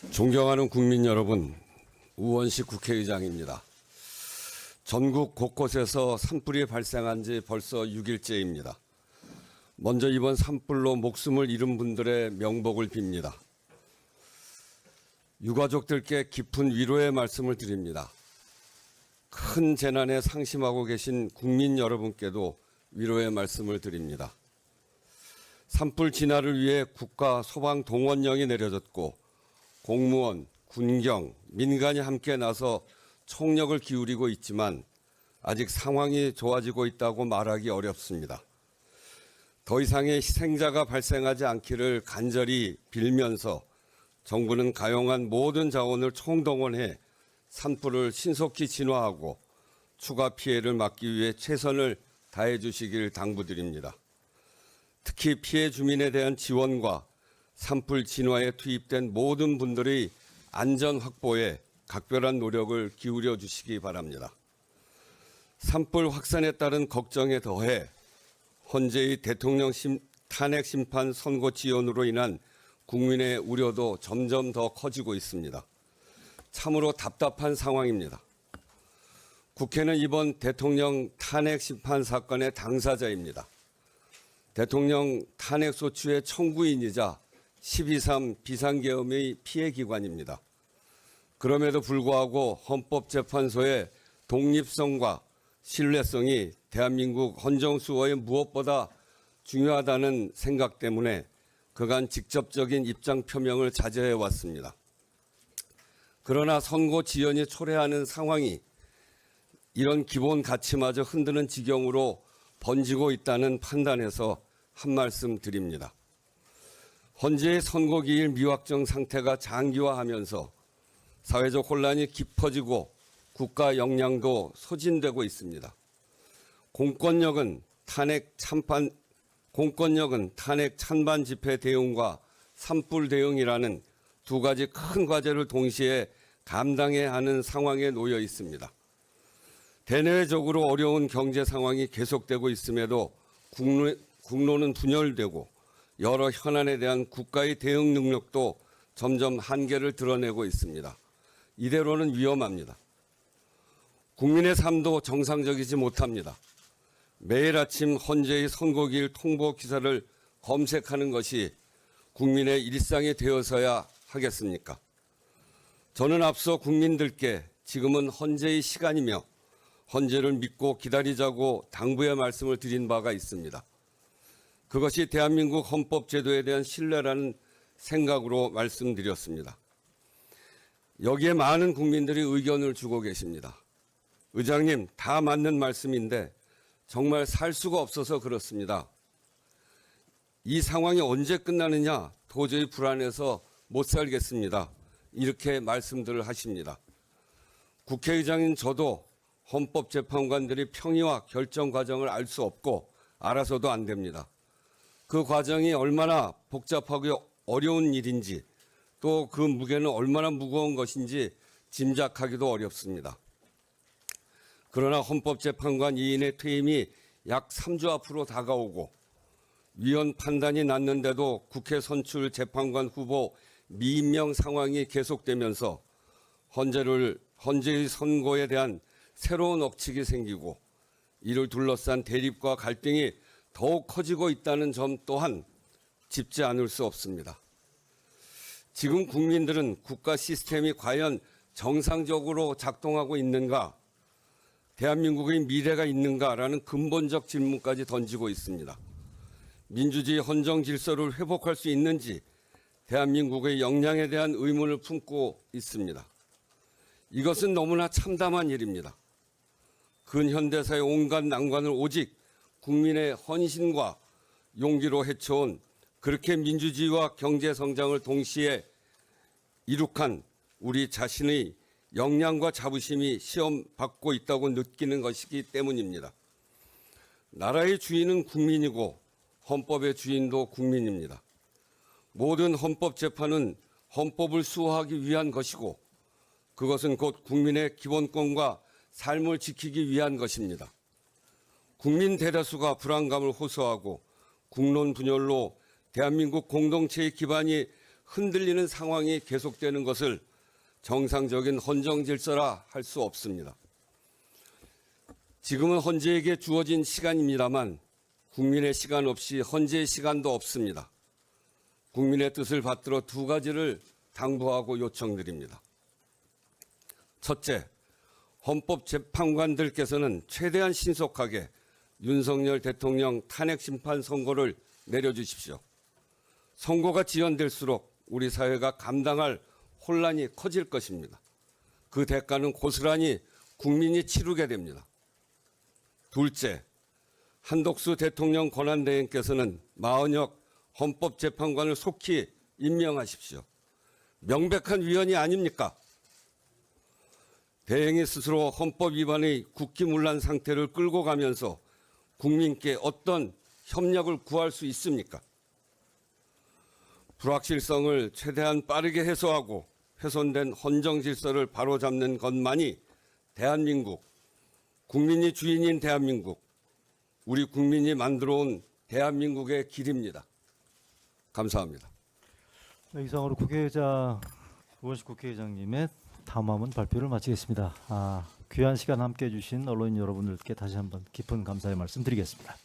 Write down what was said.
존경하는 국민 여러분, 우원식 국회의장입니다. 전국 곳곳에서 산불이 발생한 지 벌써 6일째입니다. 먼저 이번 산불로 목숨을 잃은 분들의 명복을 빕니다. 유가족들께 깊은 위로의 말씀을 드립니다. 큰 재난에 상심하고 계신 국민 여러분께도 위로의 말씀을 드립니다. 산불 진화를 위해 국가 소방 동원령이 내려졌고 공무원, 군경, 민간이 함께 나서 총력을 기울이고 있지만 아직 상황이 좋아지고 있다고 말하기 어렵습니다. 더 이상의 희생자가 발생하지 않기를 간절히 빌면서 정부는 가용한 모든 자원을 총동원해 산불을 신속히 진화하고 추가 피해를 막기 위해 최선을 다해 주시길 당부드립니다. 특히 피해 주민에 대한 지원과 산불 진화에 투입된 모든 분들의 안전 확보에 각별한 노력을 기울여 주시기 바랍니다. 산불 확산에 따른 걱정에 더해 헌재의 대통령 탄핵 심판 선고 지연으로 인한 국민의 우려도 점점 더 커지고 있습니다. 참으로 답답한 상황입니다. 국회는 이번 대통령 탄핵 심판 사건의 당사자입니다. 대통령 탄핵 소추의 청구인이자 12.3 비상계엄의 피해기관입니다. 그럼에도 불구하고 헌법재판소의 독립성과 신뢰성이 대한민국 헌정수호에 무엇보다 중요하다는 생각 때문에 그간 직접적인 입장 표명을 자제해 왔습니다. 그러나 선고 지연이 초래하는 상황이 이런 기본 가치마저 흔드는 지경으로 번지고 있다는 판단에서 한 말씀 드립니다. 헌재의 선고기일 미확정 상태가 장기화하면서 사회적 혼란이 깊어지고 국가 역량도 소진되고 있습니다. 공권력은 탄핵 찬반 집회 대응과 산불 대응이라는 두 가지 큰 과제를 동시에 감당해야 하는 상황에 놓여 있습니다. 대내외적으로 어려운 경제 상황이 계속되고 있음에도 국론은 분열되고 여러 현안에 대한 국가의 대응 능력도 점점 한계를 드러내고 있습니다. 이대로는 위험합니다. 국민의 삶도 정상적이지 못합니다. 매일 아침 헌재의 선고기일 통보 기사를 검색하는 것이 국민의 일상이 되어서야 하겠습니까? 저는 앞서 국민들께 지금은 헌재의 시간이며 헌재를 믿고 기다리자고 당부의 말씀을 드린 바가 있습니다. 그것이 대한민국 헌법제도에 대한 신뢰라는 생각으로 말씀드렸습니다. 여기에 많은 국민들이 의견을 주고 계십니다. 의장님, 다 맞는 말씀인데 정말 살 수가 없어서 그렇습니다. 이 상황이 언제 끝나느냐 도저히 불안해서 못 살겠습니다. 이렇게 말씀들을 하십니다. 국회의장인 저도 헌법재판관들이 평의와 결정 과정을 알 수 없고 알아서도 안 됩니다. 그 과정이 얼마나 복잡하고 어려운 일인지 또 그 무게는 얼마나 무거운 것인지 짐작하기도 어렵습니다. 그러나 헌법재판관 2인의 퇴임이 약 3주 앞으로 다가오고 위헌 판단이 났는데도 국회 선출 재판관 후보 미임명 상황이 계속되면서 헌재의 선고에 대한 새로운 억측이 생기고 이를 둘러싼 대립과 갈등이 더욱 커지고 있다는 점 또한 짚지 않을 수 없습니다. 지금 국민들은 국가 시스템이 과연 정상적으로 작동하고 있는가, 대한민국의 미래가 있는가라는 근본적 질문까지 던지고 있습니다. 민주주의 헌정 질서를 회복할 수 있는지 대한민국의 역량에 대한 의문을 품고 있습니다. 이것은 너무나 참담한 일입니다. 근현대사의 온갖 난관을 오직 국민의 헌신과 용기로 헤쳐온 그렇게 민주주의와 경제 성장을 동시에 이룩한 우리 자신의 역량과 자부심이 시험받고 있다고 느끼는 것이기 때문입니다. 나라의 주인은 국민이고 헌법의 주인도 국민입니다. 모든 헌법재판은 헌법을 수호하기 위한 것이고 그것은 곧 국민의 기본권과 삶을 지키기 위한 것입니다. 국민 대다수가 불안감을 호소하고 국론 분열로 대한민국 공동체의 기반이 흔들리는 상황이 계속되는 것을 정상적인 헌정 질서라 할 수 없습니다. 지금은 헌재에게 주어진 시간입니다만 국민의 시간 없이 헌재의 시간도 없습니다. 국민의 뜻을 받들어 두 가지를 당부하고 요청드립니다. 첫째, 헌법재판관들께서는 최대한 신속하게 윤석열 대통령 탄핵 심판 선고를 내려주십시오. 선고가 지연될수록 우리 사회가 감당할 혼란이 커질 것입니다. 그 대가는 고스란히 국민이 치르게 됩니다. 둘째, 한덕수 대통령 권한대행께서는 마은혁 헌법재판관을 속히 임명하십시오. 명백한 위헌이 아닙니까? 대행이 스스로 헌법 위반의 국기문란 상태를 끌고 가면서 국민께 어떤 협력을 구할 수 있습니까? 불확실성을 최대한 빠르게 해소하고 훼손된 헌정 질서를 바로잡는 것만이 대한민국, 국민이 주인인 대한민국, 우리 국민이 만들어온 대한민국의 길입니다. 감사합니다. 네, 이상으로 국회의장 우원식 국회의장님의 담화문 발표를 마치겠습니다. 귀한 시간 함께해 주신 언론인 여러분들께 다시 한번 깊은 감사의 말씀 드리겠습니다.